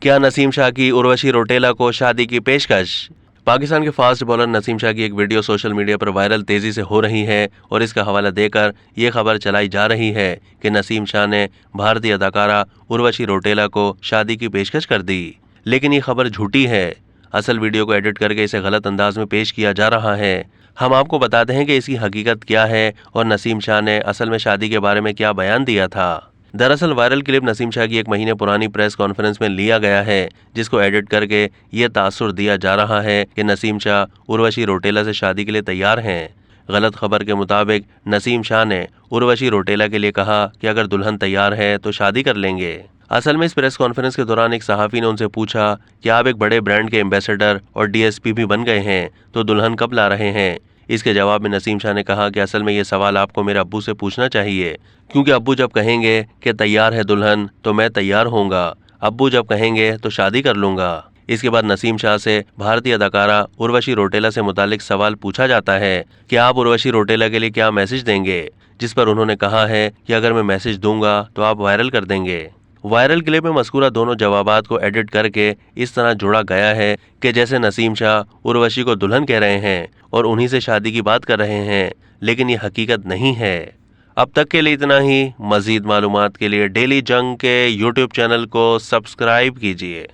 क्या नसीम शाह की उर्वशी रौटेला को शादी की पेशकश। पाकिस्तान के फास्ट बॉलर नसीम शाह की एक वीडियो सोशल मीडिया पर वायरल तेजी से हो रही है और इसका हवाला देकर ये खबर चलाई जा रही है कि नसीम शाह ने भारतीय अदाकारा उर्वशी रौटेला को शादी की पेशकश कर दी। लेकिन ये खबर झूठी है। असल वीडियो को एडिट करके इसे गलत अंदाज में पेश किया जा रहा है। हम आपको बताते हैं कि इसकी हकीकत क्या है और नसीम शाह ने असल में शादी के बारे में क्या बयान दिया था। दरअसल वायरल क्लिप नसीम शाह की 1 महीने पुरानी प्रेस कॉन्फ्रेंस में लिया गया है, जिसको एडिट करके ये तासुर दिया जा रहा है कि नसीम शाह उर्वशी रौटेला से शादी के लिए तैयार हैं। गलत खबर के मुताबिक नसीम शाह ने उर्वशी रौटेला के लिए कहा कि अगर दुल्हन तैयार है तो शादी कर लेंगे। असल में इस प्रेस कॉन्फ्रेंस के दौरान एक सहाफी ने उनसे पूछा कि आप एक बड़े ब्रांड के एम्बेसडर और डीएसपी भी बन गए हैं, तो दुल्हन कब ला रहे हैं। इसके जवाब में नसीम शाह ने कहा कि असल में ये सवाल आपको मेरे अब्बू से पूछना चाहिए, क्योंकि अब्बू जब कहेंगे कि तैयार है दुल्हन तो मैं तैयार होऊंगा, अब्बू जब कहेंगे तो शादी कर लूंगा। इसके बाद नसीम शाह से भारतीय अदाकारा उर्वशी रौटेला से मुतालिक सवाल पूछा जाता है कि आप उर्वशी रौटेला के लिए क्या मैसेज देंगे, जिस पर उन्होंने कहा है कि अगर मैं मैसेज दूंगा तो आप वायरल कर देंगे। वायरल क्लिप में मज़कूरा दोनों जवाबात को एडिट करके इस तरह जोड़ा गया है कि जैसे नसीम शाह उर्वशी को दुल्हन कह रहे हैं और उन्हीं से शादी की बात कर रहे हैं, लेकिन ये हकीकत नहीं है। अब तक के लिए इतना ही। मज़ीद मालूमात के लिए डेली जंग के यूट्यूब चैनल को सब्सक्राइब कीजिए।